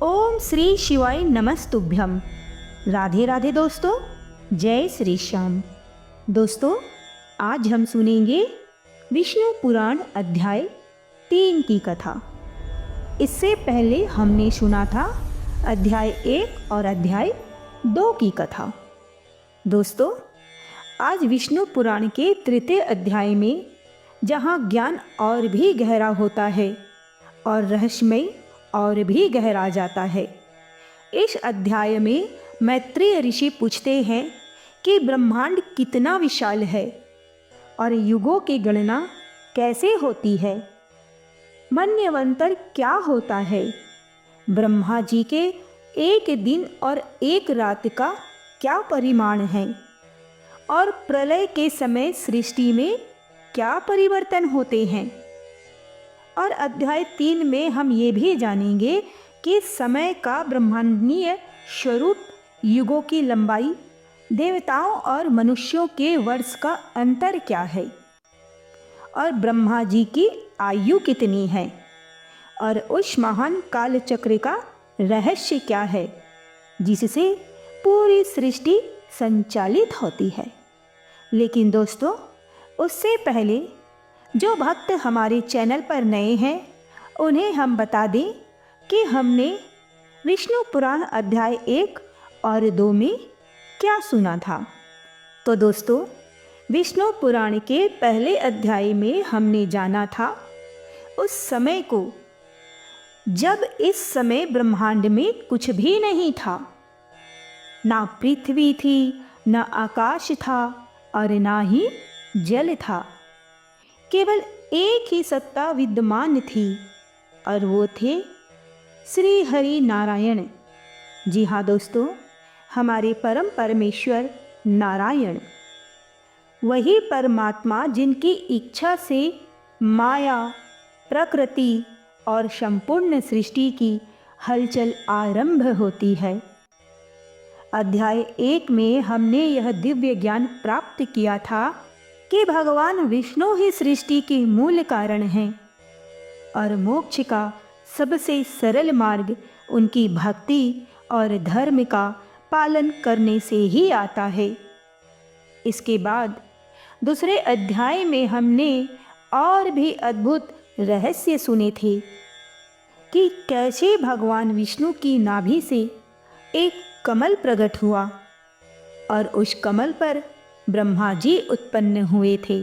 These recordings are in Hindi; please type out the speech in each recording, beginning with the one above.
ओम श्री शिवाय नमस्तुभ्यम। राधे राधे दोस्तों, जय श्री श्याम। दोस्तों, आज हम सुनेंगे विष्णु पुराण अध्याय 3 की कथा। इससे पहले हमने सुना था अध्याय 1 और अध्याय 2 की कथा। दोस्तों, आज विष्णु पुराण के तृतीय अध्याय में जहाँ ज्ञान और भी गहरा होता है और रहस्यमय और भी गहरा जाता है, इस अध्याय में मैत्रेय ऋषि पूछते हैं कि ब्रह्मांड कितना विशाल है और युगों की गणना कैसे होती है, मन्वंतर क्या होता है, ब्रह्मा जी के एक दिन और एक रात का क्या परिमाण है और प्रलय के समय सृष्टि में क्या परिवर्तन होते हैं। और अध्याय 3 में हम ये भी जानेंगे कि समय का ब्रह्मांडीय स्वरूप, युगों की लंबाई, देवताओं और मनुष्यों के वर्ष का अंतर क्या है और ब्रह्मा जी की आयु कितनी है और उस महान काल चक्र का रहस्य क्या है जिससे पूरी सृष्टि संचालित होती है। लेकिन दोस्तों, उससे पहले जो भक्त हमारे चैनल पर नए हैं उन्हें हम बता दें कि हमने विष्णु पुराण अध्याय 1 और 2 में क्या सुना था। तो दोस्तों, विष्णु पुराण के पहले अध्याय में हमने जाना था उस समय को जब इस समय ब्रह्मांड में कुछ भी नहीं था, ना पृथ्वी थी, ना आकाश था और ना ही जल था। केवल एक ही सत्ता विद्यमान थी और वो थे श्री हरि नारायण। जी हाँ दोस्तों, हमारे परम परमेश्वर नारायण, वही परमात्मा जिनकी इच्छा से माया, प्रकृति और संपूर्ण सृष्टि की हलचल आरंभ होती है। अध्याय 1 में हमने यह दिव्य ज्ञान प्राप्त किया था कि भगवान विष्णु ही सृष्टि के मूल कारण हैं और मोक्ष का सबसे सरल मार्ग उनकी भक्ति और धर्म का पालन करने से ही आता है। इसके बाद दूसरे अध्याय में हमने और भी अद्भुत रहस्य सुने थे कि कैसे भगवान विष्णु की नाभि से एक कमल प्रकट हुआ और उस कमल पर ब्रह्मा जी उत्पन्न हुए थे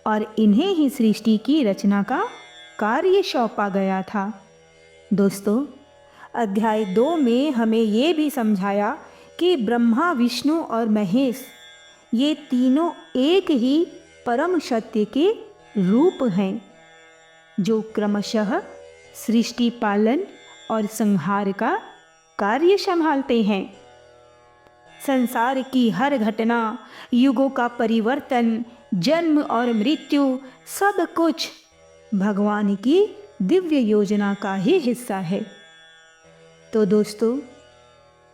और इन्हें ही सृष्टि की रचना का कार्य सौंपा गया था। दोस्तों, अध्याय 2 में हमें ये भी समझाया कि ब्रह्मा, विष्णु और महेश ये तीनों एक ही परम सत्य के रूप हैं जो क्रमशः सृष्टि पालन और संहार का कार्य संभालते हैं। संसार की हर घटना, युगों का परिवर्तन, जन्म और मृत्यु, सब कुछ भगवान की दिव्य योजना का ही हिस्सा है। तो दोस्तों,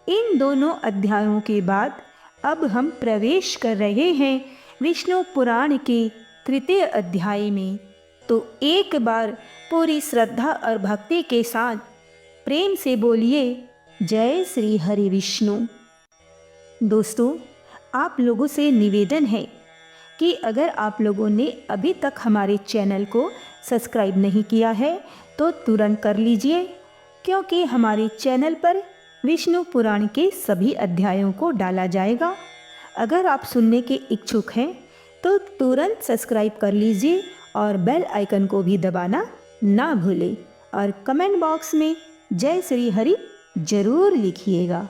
इन दोनों अध्यायों के बाद अब हम प्रवेश कर रहे हैं विष्णु पुराण के तृतीय अध्याय में। तो एक बार पूरी श्रद्धा और भक्ति के साथ प्रेम से बोलिए, जय श्री हरि विष्णु। दोस्तों, आप लोगों से निवेदन है कि अगर आप लोगों ने अभी तक हमारे चैनल को सब्सक्राइब नहीं किया है तो तुरंत कर लीजिए, क्योंकि हमारे चैनल पर विष्णु पुराण के सभी अध्यायों को डाला जाएगा। अगर आप सुनने के इच्छुक हैं तो तुरंत सब्सक्राइब कर लीजिए और बेल आइकन को भी दबाना ना भूलें और कमेंट बॉक्स में जय श्री हरि जरूर लिखिएगा।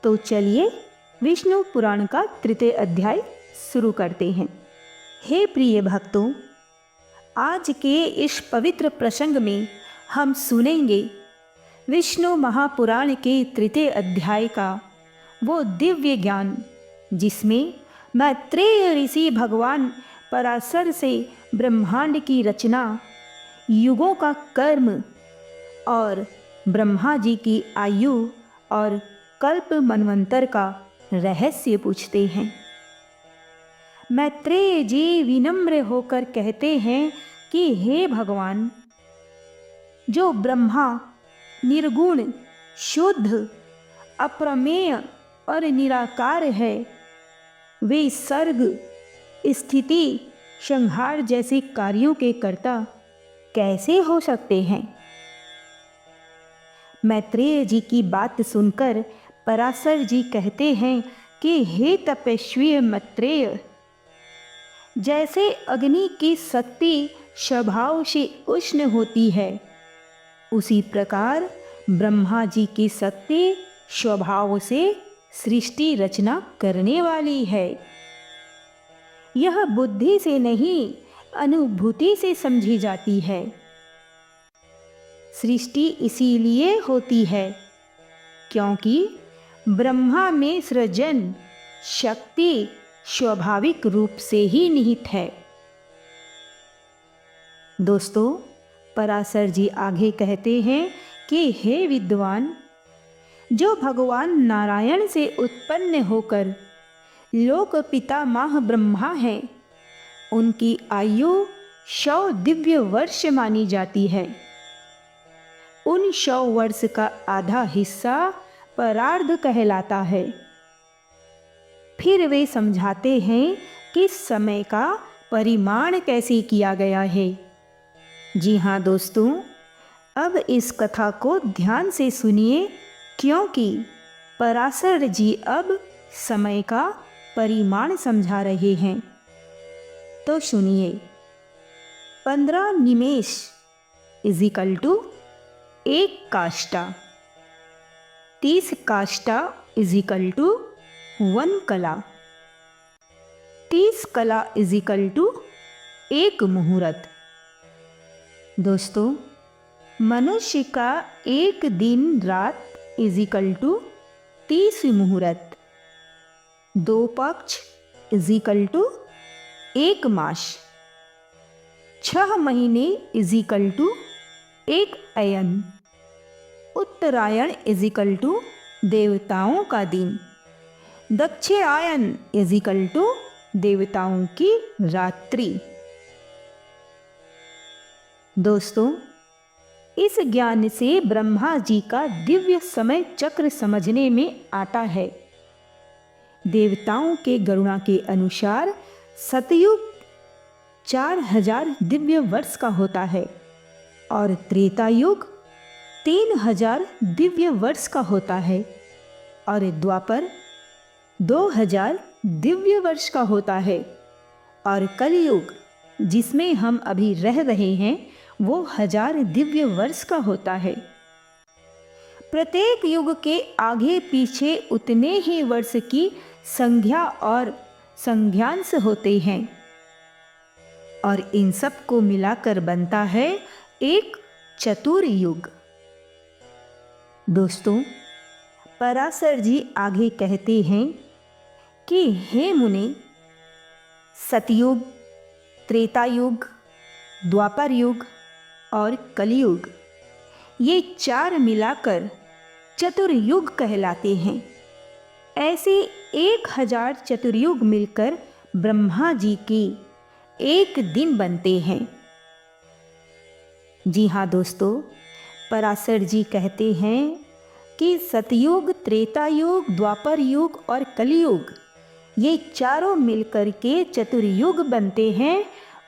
तो चलिए विष्णु पुराण का तृतीय अध्याय शुरू करते हैं। हे प्रिय भक्तों, आज के इस पवित्र प्रसंग में हम सुनेंगे विष्णु महापुराण के तृतीय अध्याय का वो दिव्य ज्ञान जिसमें मैत्रेय ऋषि भगवान पराशर से ब्रह्मांड की रचना, युगों का कर्म और ब्रह्मा जी की आयु और कल्प मन्वंतर का रहस्य पूछते हैं। मैत्रेय जी विनम्र होकर कहते हैं कि हे भगवान, जो ब्रह्मा, निर्गुण, शुद्ध, अप्रमेय और निराकार है। वे सर्ग, स्थिति, संहार जैसे कार्यों के कर्ता कैसे हो सकते हैं? मैत्रेय जी की बात सुनकर पराशर जी कहते हैं कि हे तपस्वी मैत्रेय, जैसे अग्नि की शक्ति स्वभाव से उष्ण होती है, उसी प्रकार ब्रह्मा जी की शक्ति स्वभाव से सृष्टि रचना करने वाली है। यह बुद्धि से नहीं, अनुभूति से समझी जाती है। सृष्टि इसीलिए होती है क्योंकि ब्रह्मा में सृजन शक्ति स्वाभाविक रूप से ही निहित है। दोस्तों, पराशर जी आगे कहते हैं कि हे विद्वान, जो भगवान नारायण से उत्पन्न होकर लोक पितामह ब्रह्मा हैं, उनकी आयु 100 दिव्य वर्ष मानी जाती है। उन 100 वर्ष का आधा हिस्सा परार्ध कहलाता है। फिर वे समझाते हैं कि समय का परिमाण कैसे किया गया है। जी हाँ दोस्तों, अब इस कथा को ध्यान से सुनिए क्योंकि पराशर जी अब समय का परिमाण समझा रहे हैं। तो सुनिए, 15 निमेष इजिकल टू 1 काष्ठा, 30 काष्ठा इजिकल टू 1 कला, 30 कला इजिकल टू 1 मुहूर्त। दोस्तों, मनुष्य का एक दिन रात इजिकल टू 30 मुहूर्त, 2 पक्ष इजिकल टू 1 मास, 6 महीने is equal to 1 Ayan, Uttarayan is equal to देवताओं का दिन, दक्षिणायन इजिकल टू देवताओं की रात्रि। दोस्तों, इस ज्ञान से ब्रह्मा जी का दिव्य समय चक्र समझने में आता है। देवताओं के गणना के अनुसार सतयुग 4000 दिव्य वर्ष का होता है और त्रेता युग 3000 दिव्य वर्ष का होता है और द्वापर 2000 दिव्य वर्ष का होता है और कलयुग, जिसमें हम अभी रह रहे हैं, वो 1000 दिव्य वर्ष का होता है। प्रत्येक युग के आगे पीछे उतने ही वर्ष की संज्ञा और संज्ञांश होते हैं और इन सब को मिलाकर बनता है एक चतुर्युग। दोस्तों, पराशर जी आगे कहते हैं कि हे मुनि, सतयुग, त्रेता युग, द्वापर युग और कलयुग, ये 4 मिलाकर चतुर्युग कहलाते हैं। ऐसे 1000 चतुर्युग मिलकर ब्रह्मा जी की एक दिन बनते हैं। जी हाँ दोस्तों, पराशर जी कहते हैं कि सतयुग, त्रेता युग, द्वापर युग और कलयुग, ये चारों मिलकर के चतुर्युग बनते हैं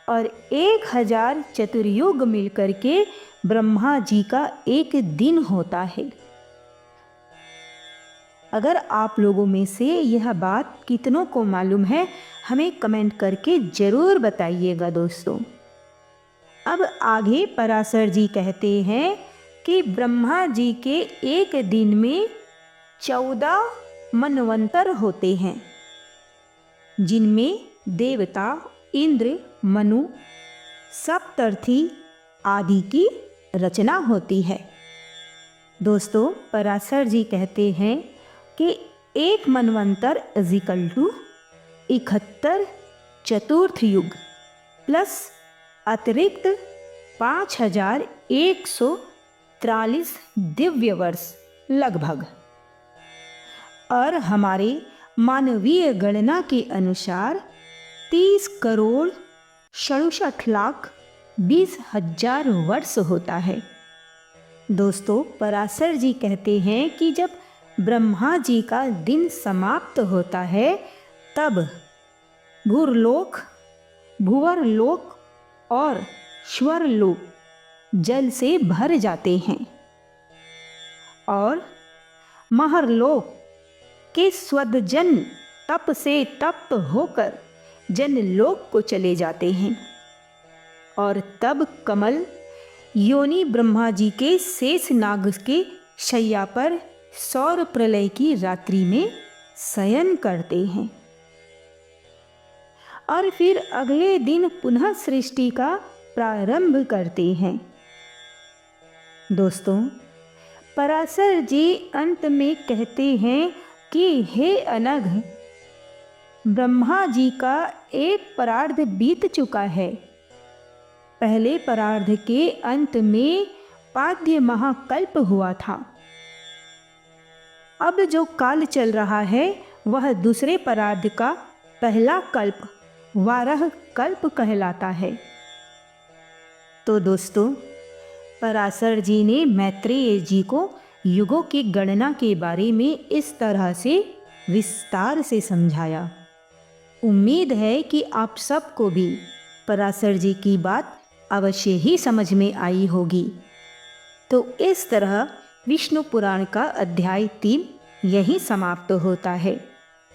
और 1000 चतुर्युग मिलकर के ब्रह्मा जी का एक दिन होता है। अगर आप लोगों में से यह बात कितनों को मालूम है, हमें कमेंट करके ज़रूर बताइएगा दोस्तों। अब आगे पराशर जी कहते हैं कि ब्रह्मा जी के एक दिन में 14 मनवंतर होते हैं, जिनमें देवता, इंद्र, मनु, सप्तर्षि आदि की रचना होती है। दोस्तों, पराशर जी कहते हैं कि एक मनवंतर इजिकल टू 71 चतुर्थ युग प्लस अतिरिक्त 5143 दिव्य वर्ष लगभग। और हमारे मानवीय गणना के अनुसार 30,67,20,000 वर्ष होता है। दोस्तों, पराशर जी कहते हैं कि जब ब्रह्मा जी का दिन समाप्त होता है तब भूरलोक, भुवरलोक और स्वर्लोक जल से भर जाते हैं और महरलोक के स्वदजन तप से तप्त होकर जनलोक को चले जाते हैं और तब कमल योनि ब्रह्मा जी के शेष नाग के शैया पर सौर प्रलय की रात्रि में शयन करते हैं और फिर अगले दिन पुनः सृष्टि का प्रारंभ करते हैं। दोस्तों, पराशर जी अंत में कहते हैं कि हे अनघ, ब्रह्मा जी का एक परार्ध बीत चुका है। पहले परार्ध के अंत में पाद्य महाकल्प हुआ था। अब जो काल चल रहा है वह दूसरे परार्ध का पहला कल्प वारह कल्प कहलाता है। तो दोस्तों, पराशर जी ने मैत्रेय जी को युगों की गणना के बारे में इस तरह से विस्तार से समझाया। उम्मीद है कि आप सबको भी पराशर जी की बात अवश्य ही समझ में आई होगी। तो इस तरह विष्णु पुराण का अध्याय 3 यहीं समाप्त होता है।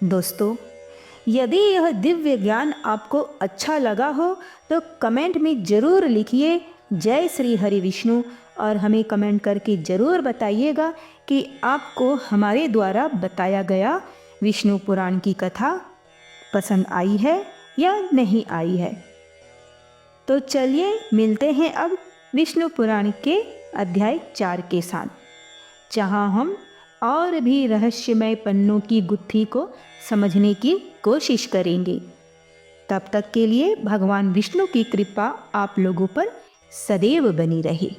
दोस्तों, यदि यह दिव्य ज्ञान आपको अच्छा लगा हो तो कमेंट में ज़रूर लिखिए जय श्री हरि विष्णु और हमें कमेंट करके ज़रूर बताइएगा कि आपको हमारे द्वारा बताया गया विष्णु पुराण की कथा पसंद आई है या नहीं आई है। तो चलिए मिलते हैं अब विष्णु पुराण के अध्याय 4 के साथ, जहाँ हम और भी रहस्यमय पन्नों की गुत्थी को समझने की कोशिश करेंगे। तब तक के लिए भगवान विष्णु की कृपा आप लोगों पर सदैव बनी रहे।